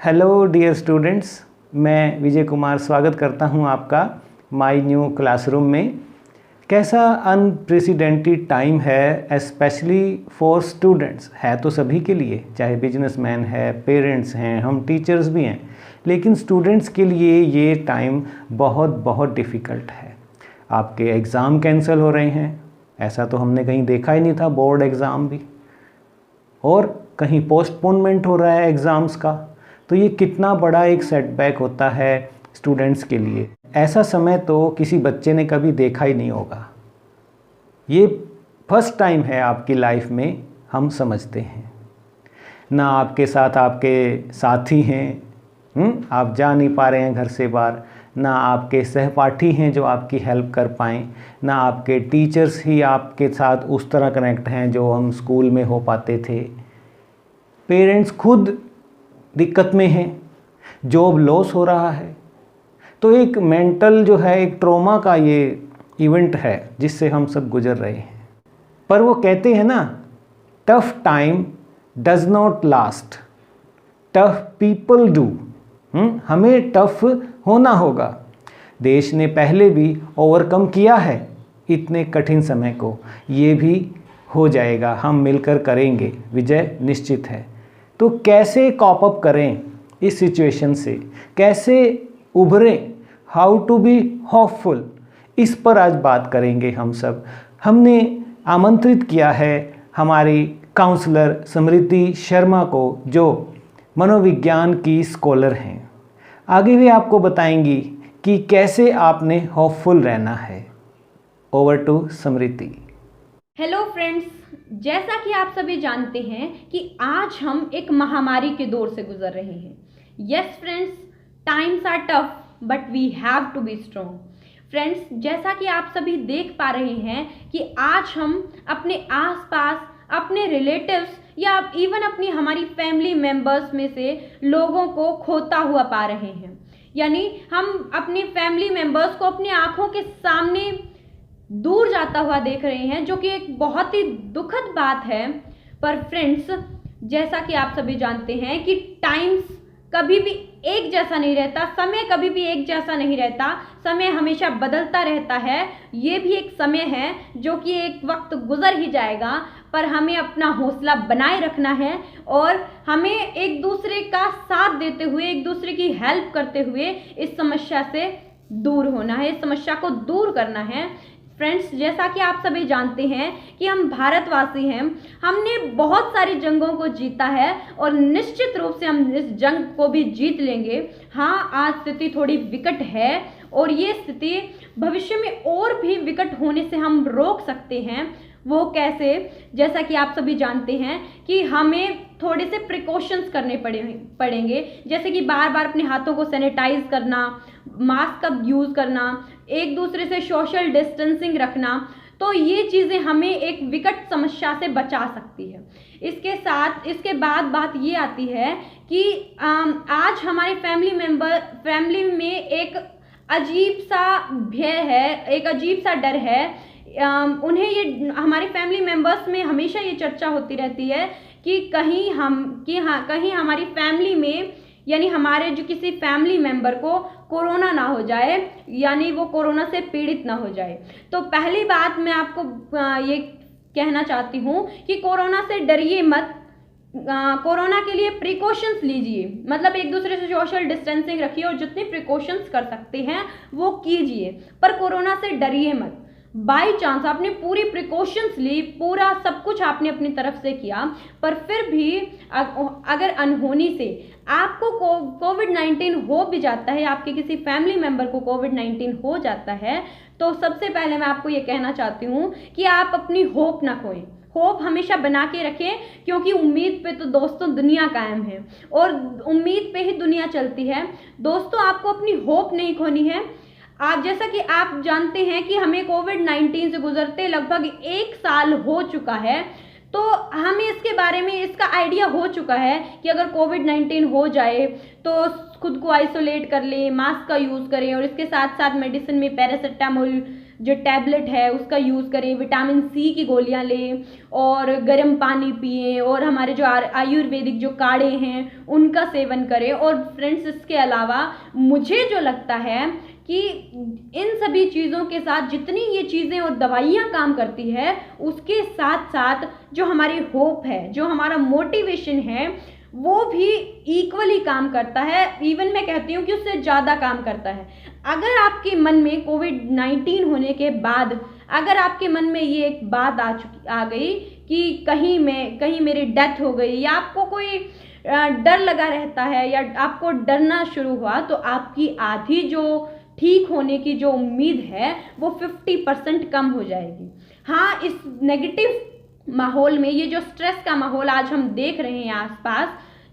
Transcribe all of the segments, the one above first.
Hello dear students, मैं विजय कुमार स्वागत करता हूं आपका माय न्यू क्लासरूम में। कैसा अनप्रेसिडेंटेड टाइम है स्पेशली फॉर स्टूडेंट्स। है तो सभी के लिए, चाहे बिजनेसमैन है, पेरेंट्स हैं, हम टीचर्स भी हैं, लेकिन स्टूडेंट्स के लिए ये टाइम बहुत डिफ़िकल्ट है। आपके एग्ज़ाम कैंसिल हो रहे हैं, ऐसा तो हमने कहीं देखा ही नहीं था, बोर्ड एग्ज़ाम भी, और कहीं पोस्टपोनमेंट हो रहा है एग्ज़ाम्स का। तो ये कितना बड़ा एक सेटबैक होता है स्टूडेंट्स के लिए। ऐसा समय तो किसी बच्चे ने कभी देखा ही नहीं होगा। ये फर्स्ट टाइम है आपकी लाइफ में, हम समझते हैं। ना आपके साथ आपके साथी हैं, आप जा नहीं पा रहे हैं घर से बाहर, ना आपके सहपाठी हैं जो आपकी हेल्प कर पाएँ, ना आपके टीचर्स ही आपके साथ उस तरह कनेक्ट हैं जो हम स्कूल में हो पाते थे। पेरेंट्स खुद दिक्कत में हैं, जॉब लॉस हो रहा है। तो एक मेंटल जो है, एक ट्रॉमा का ये इवेंट है जिससे हम सब गुजर रहे हैं। पर वो कहते हैं ना, tough time does not last, tough people do. हमें टफ होना होगा। देश ने पहले भी ओवरकम किया है इतने कठिन समय को, ये भी हो जाएगा, हम मिलकर करेंगे, विजय निश्चित है। तो कैसे कॉप अप करें इस सिचुएशन से, कैसे उभरें, हाउ टू बी होपफुल, इस पर आज बात करेंगे हम सब। हमने आमंत्रित किया है हमारी काउंसलर समृति शर्मा को, जो मनोविज्ञान की स्कॉलर हैं। आगे भी आपको बताएंगी कि कैसे आपने होपफुल रहना है। Over to Smriti. Hello friends, जैसा कि आप सभी जानते हैं कि आज हम एक महामारी के दौर से गुजर रहे हैं। Yes friends, times are tough but we have to be strong. Friends, जैसा कि आप सभी देख पा रहे हैं कि आज हम अपने आसपास, अपने रिलेटिव्स या इवन अपनी हमारी फैमिली मेंबर्स में से लोगों को खोता हुआ पा रहे हैं। यानी हम अपनी फैमिली मेंबर्स को अपनी आंखों के सामने दूर जाता हुआ देख रहे हैं, जो कि एक बहुत ही दुखद बात है। पर फ्रेंड्स, जैसा कि आप सभी जानते हैं कि टाइम्स कभी भी एक जैसा नहीं रहता, समय कभी भी एक जैसा नहीं रहता, समय हमेशा बदलता रहता है। ये भी एक समय है जो कि एक वक्त गुजर ही जाएगा, पर हमें अपना हौसला बनाए रखना है और हमें एक दूसरे का साथ देते हुए, एक दूसरे की हेल्प करते हुए इस समस्या से दूर होना है, इस समस्या को दूर करना है। फ्रेंड्स, जैसा कि आप सभी जानते हैं कि हम भारतवासी हैं, हमने बहुत सारी जंगों को जीता है और निश्चित रूप से हम इस जंग को भी जीत लेंगे। हाँ, आज स्थिति थोड़ी विकट है और ये स्थिति भविष्य में और भी विकट होने से हम रोक सकते हैं। वो कैसे? जैसा कि आप सभी जानते हैं कि हमें थोड़े से प्रिकॉशंस करने पड़ेंगे, जैसे कि बार बार अपने हाथों को सैनिटाइज करना, मास्क का यूज़ करना, एक दूसरे से सोशल डिस्टेंसिंग रखना। तो ये चीज़ें हमें एक विकट समस्या से बचा सकती है। इसके बाद बात ये आती है कि आज हमारी फैमिली में एक अजीब सा भय है, एक अजीब सा डर है। उन्हें ये, हमारे फैमिली मेंबर्स में हमेशा ये चर्चा होती रहती है कि कहीं हमारी फैमिली में, यानी हमारे जो किसी फैमिली मेंबर को कोरोना ना हो जाए, यानी वो कोरोना से पीड़ित ना हो जाए। तो पहली बात मैं आपको ये कहना चाहती हूँ कि कोरोना से डरिए मत। कोरोना के लिए प्रिकॉशंस लीजिए, मतलब एक दूसरे से सोशल डिस्टेंसिंग रखिए और जितने प्रिकॉशंस कर सकते हैं वो कीजिए, पर कोरोना से डरिए मत। बाई चांस आपने पूरी प्रिकॉशंस ली, पूरा सब कुछ आपने अपनी तरफ से किया, पर फिर भी अगर अनहोनी से आपको कोविड-19 हो भी जाता है, आपके किसी फैमिली मेंबर को कोविड-19 हो जाता है, तो सबसे पहले मैं आपको ये कहना चाहती हूँ कि आप अपनी होप ना खोएं। होप हमेशा बना के रखें, क्योंकि उम्मीद पे तो दोस्तों दुनिया कायम है और उम्मीद पे ही दुनिया चलती है। दोस्तों, आपको अपनी होप नहीं खोनी है। आप, जैसा कि आप जानते हैं कि हमें कोविड-19 से गुजरते लगभग 1 साल हो चुका है, तो हमें इसके बारे में, इसका आइडिया हो चुका है कि अगर कोविड-19 हो जाए तो खुद को आइसोलेट कर लें, मास्क का यूज़ करें और इसके साथ साथ मेडिसिन में पैरासिटामोल जो टैबलेट है उसका यूज़ करें, विटामिन सी की गोलियां लें और गर्म पानी पिएं और हमारे जो आयुर्वेदिक जो काढ़े हैं उनका सेवन करें। और फ्रेंड्स, इसके अलावा मुझे जो लगता है कि इन सभी चीज़ों के साथ जितनी ये चीज़ें और दवाइयाँ काम करती है, उसके साथ साथ जो हमारी होप है, जो हमारा मोटिवेशन है, वो भी इक्वली काम करता है। इवन मैं कहती हूँ कि उससे ज़्यादा काम करता है। अगर आपके मन में कोविड-19 होने के बाद अगर आपके मन में ये एक बात आ गई कि कहीं मेरी डेथ हो गई, या आपको कोई डर लगा रहता है, या आपको डरना शुरू हुआ, तो आपकी आधी जो ठीक होने की जो उम्मीद है वो 50% कम हो जाएगी। हाँ, इस नेगेटिव माहौल में, ये जो स्ट्रेस का माहौल आज हम देख रहे हैं आसपास,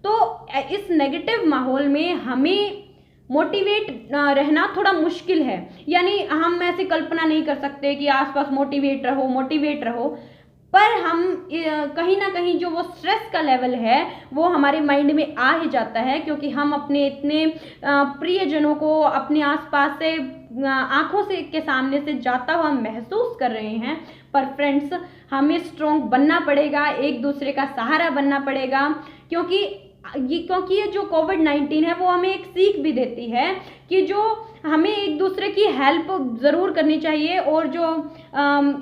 तो इस नेगेटिव माहौल में हमें मोटिवेट रहना थोड़ा मुश्किल है। यानी हम ऐसी कल्पना नहीं कर सकते कि आसपास मोटिवेट रहो, पर हम कहीं ना कहीं जो वो स्ट्रेस का लेवल है वो हमारे माइंड में आ ही जाता है, क्योंकि हम अपने इतने प्रियजनों को अपने आसपास से आंखों से के सामने से जाता हुआ महसूस कर रहे हैं। पर फ्रेंड्स, हमें स्ट्रॉन्ग बनना पड़ेगा, एक दूसरे का सहारा बनना पड़ेगा, क्योंकि ये जो कोविड-19 है वो हमें एक सीख भी देती है कि जो हमें एक दूसरे की हेल्प ज़रूर करनी चाहिए, और जो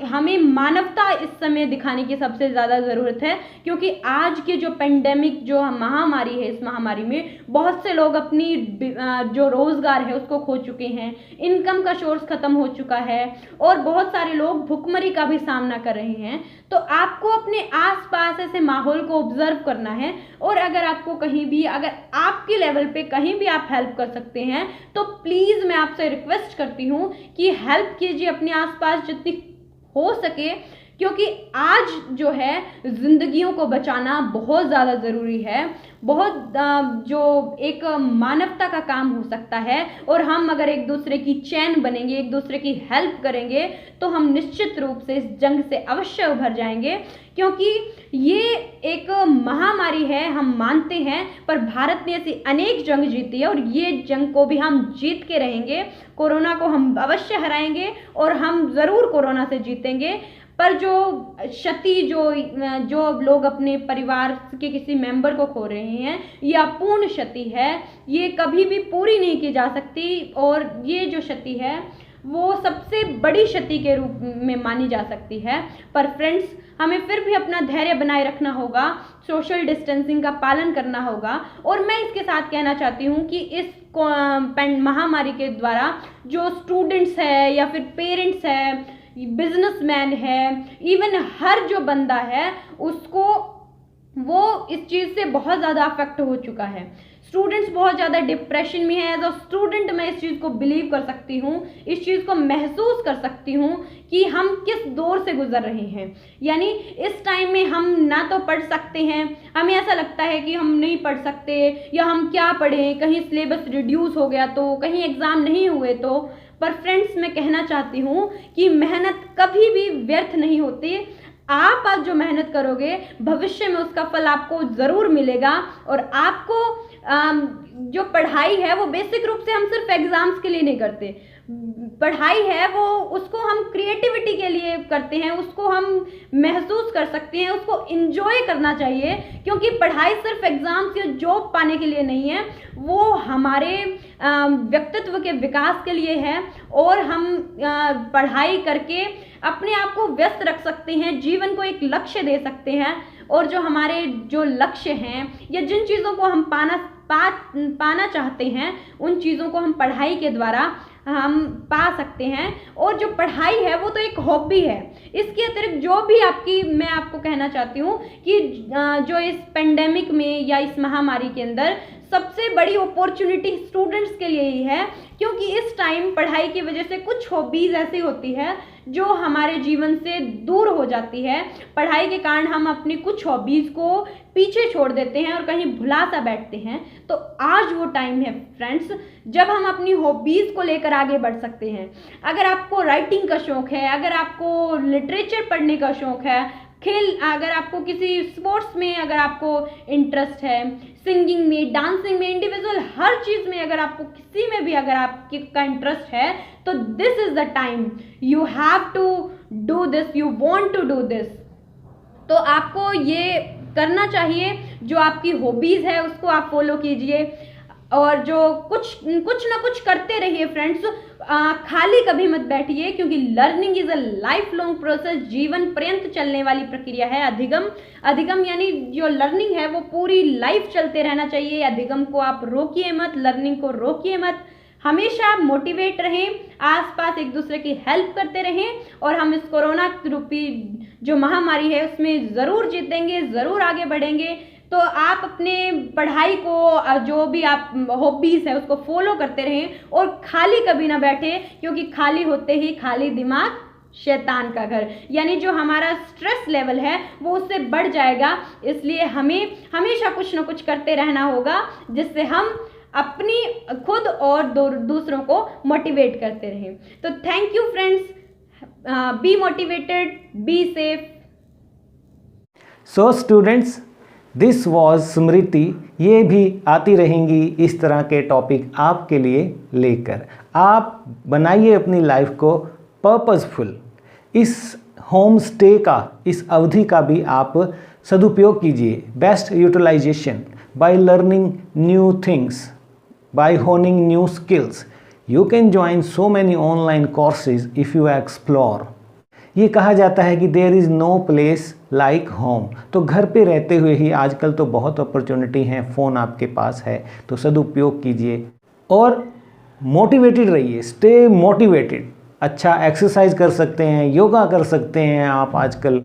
हमें मानवता इस समय दिखाने की सबसे ज़्यादा ज़रूरत है। क्योंकि आज के जो पेंडेमिक जो महामारी है, इस महामारी में बहुत से लोग अपनी जो रोज़गार है उसको खो चुके हैं, इनकम का सोर्स ख़त्म हो चुका है, और बहुत सारे लोग भुखमरी का भी सामना कर रहे हैं। तो आपको अपने आसपास ऐसे माहौल को ऑब्जर्व करना है, और अगर आपको कहीं भी, अगर आपके लेवल पे कहीं भी आप हेल्प कर सकते हैं तो प्लीज़ मैं आपसे रिक्वेस्ट करती हूँ कि हेल्प कीजिए अपने आसपास जितनी हो सके, क्योंकि आज जो है जिंदगियों को बचाना बहुत ज़्यादा ज़रूरी है। बहुत जो एक मानवता का काम हो सकता है, और हम अगर एक दूसरे की चैन बनेंगे, एक दूसरे की हेल्प करेंगे, तो हम निश्चित रूप से इस जंग से अवश्य उभर जाएंगे। क्योंकि ये एक महामारी है, हम मानते हैं, पर भारत ने ऐसी अनेक जंग जीती है, और ये जंग को भी हम जीत के रहेंगे। कोरोना को हम अवश्य हराएंगे, और हम ज़रूर कोरोना से जीतेंगे। पर जो क्षति, जो लोग अपने परिवार के किसी मेंबर को खो रहे हैं, ये अपूर्ण क्षति है, ये कभी भी पूरी नहीं की जा सकती, और ये जो क्षति है वो सबसे बड़ी क्षति के रूप में मानी जा सकती है। पर फ्रेंड्स, हमें फिर भी अपना धैर्य बनाए रखना होगा, सोशल डिस्टेंसिंग का पालन करना होगा। और मैं इसके साथ कहना चाहती हूँ कि इस महामारी के द्वारा जो स्टूडेंट्स है, या फिर पेरेंट्स है, बिजनेसमैन है, इवन हर जो बंदा है उसको वो इस चीज़ से बहुत ज़्यादा अफेक्ट हो चुका है। स्टूडेंट्स बहुत ज़्यादा डिप्रेशन में है। एज अ स्टूडेंट मैं इस चीज़ को बिलीव कर सकती हूँ, इस चीज़ को महसूस कर सकती हूँ कि हम किस दौर से गुजर रहे हैं। यानी इस टाइम में हम ना तो पढ़ सकते हैं, हमें ऐसा लगता है कि हम नहीं पढ़ सकते, या हम क्या पढ़ें, कहीं सिलेबस रिड्यूस हो गया तो, कहीं एग्ज़ाम नहीं हुए तो। पर फ्रेंड्स, मैं कहना चाहती हूँ कि मेहनत कभी भी व्यर्थ नहीं होती। आप आज जो मेहनत करोगे, भविष्य में उसका फल आपको ज़रूर मिलेगा। और आपको जो पढ़ाई है वो बेसिक रूप से हम सिर्फ एग्ज़ाम्स के लिए नहीं करते। पढ़ाई है वो, उसको हम क्रिएटिविटी के लिए करते हैं, उसको हम महसूस कर सकते हैं, उसको इंजॉय करना चाहिए। क्योंकि पढ़ाई सिर्फ एग्ज़ाम्स या जॉब पाने के लिए नहीं है, वो हमारे व्यक्तित्व के विकास के लिए है। और हम पढ़ाई करके अपने आप को व्यस्त रख सकते हैं, जीवन को एक लक्ष्य दे सकते हैं। और जो हमारे जो लक्ष्य हैं, या जिन चीज़ों को हम पाना चाहते हैं, उन चीज़ों को हम पढ़ाई के द्वारा हम पा सकते हैं। और जो पढ़ाई है वो तो एक हॉबी है। इसके अतिरिक्त जो भी मैं आपको कहना चाहती हूँ कि जो इस पेंडेमिक में या इस महामारी के अंदर सबसे बड़ी अपॉर्चुनिटी स्टूडेंट्स के लिए ही है। क्योंकि इस टाइम पढ़ाई की वजह से कुछ हॉबीज़ ऐसी होती है जो हमारे जीवन से दूर हो जाती है। पढ़ाई के कारण हम अपनी कुछ हॉबीज़ को पीछे छोड़ देते हैं और कहीं भुला सा बैठते हैं। तो आज वो टाइम है फ्रेंड्स, जब हम अपनी हॉबीज़ को लेकर आगे बढ़ सकते हैं। अगर आपको राइटिंग का शौक़ है, अगर आपको लिटरेचर पढ़ने का शौक़ है, खेल, अगर आपको किसी स्पोर्ट्स में अगर आपको इंटरेस्ट है, सिंगिंग में, डांसिंग में, इंडिविजुअल हर चीज़ में अगर आपको किसी में भी अगर आपकी का इंटरेस्ट है, तो this is the time you have to do this, you want to do this. तो आपको ये करना चाहिए, जो आपकी हॉबीज़ है उसको आप फॉलो कीजिए, और जो कुछ ना कुछ करते रहिए फ्रेंड्स। खाली कभी मत बैठिए, क्योंकि learning is a life long process, जीवन पर्यंत चलने वाली प्रक्रिया है। अधिगम यानी जो लर्निंग है वो पूरी लाइफ चलते रहना चाहिए। अधिगम को आप रोकिए मत, लर्निंग को रोकिए मत। हमेशा आप मोटिवेट रहें, आसपास एक दूसरे की हेल्प करते रहें, और हम इस कोरोना रूपी जो महामारी है उसमें ज़रूर जीतेंगे, ज़रूर आगे बढ़ेंगे। तो आप अपने पढ़ाई को, जो भी आप हॉबीज़ है उसको फॉलो करते रहें, और खाली कभी ना बैठे, क्योंकि खाली होते ही खाली दिमाग शैतान का घर, यानी जो हमारा स्ट्रेस लेवल है वो उससे बढ़ जाएगा। इसलिए हमें हमेशा कुछ ना कुछ करते रहना होगा, जिससे हम अपनी खुद और दूसरों को मोटिवेट करते रहें। तो thank you friends, be motivated, be safe. So students, this was Smriti. ये भी आती रहेंगी इस तरह के टॉपिक आपके लिए लेकर। आप बनाइए अपनी लाइफ को पर्पसफुल। इस होम स्टे का, इस अवधि का भी आप सदुपयोग कीजिए। Best utilization by learning new things, by honing new skills. You can join so many online courses if you explore. ये कहा जाता है कि there is no place like home. तो घर पे रहते हुए ही आजकल तो बहुत अपॉर्चुनिटी हैं, फ़ोन आपके पास है, तो सदुपयोग कीजिए और मोटिवेटेड रहिए। Stay motivated. अच्छा एक्सरसाइज कर सकते हैं, योगा कर सकते हैं आप आजकल,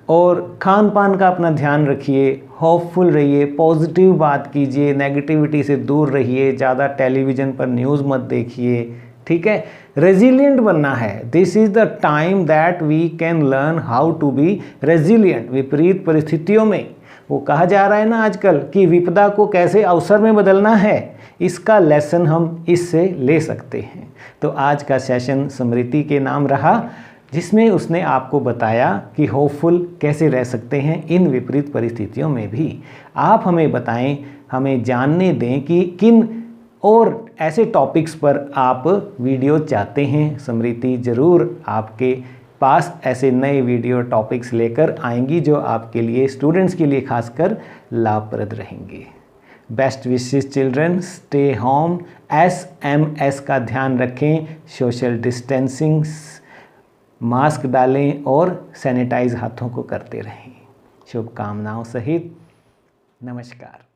और खान पान का अपना ध्यान रखिए, होपफुल रहिए, पॉजिटिव बात कीजिए, नेगेटिविटी से दूर रहिए, ज़्यादा टेलीविज़न पर न्यूज़ मत देखिए, ठीक है। रेजिलिएंट बनना है। This is the time that we can learn how to be resilient. विपरीत परिस्थितियों में, वो कहा जा रहा है ना आजकल कि विपदा को कैसे अवसर में बदलना है, इसका लेसन हम इससे ले सकते हैं। तो आज का सेशन स्मृति के नाम रहा, जिसमें उसने आपको बताया कि होपफुल कैसे रह सकते हैं इन विपरीत परिस्थितियों में भी। आप हमें बताएं, हमें जानने दें कि किन और ऐसे टॉपिक्स पर आप वीडियो चाहते हैं। स्मृति ज़रूर आपके पास ऐसे नए वीडियो टॉपिक्स लेकर आएंगी जो आपके लिए, स्टूडेंट्स के लिए खासकर लाभप्रद रहेंगे। Best wishes children, stay home, SMS का ध्यान रखें, सोशल डिस्टेंसिंग, मास्क डालें और सैनिटाइज हाथों को करते रहें। शुभकामनाओं सहित नमस्कार।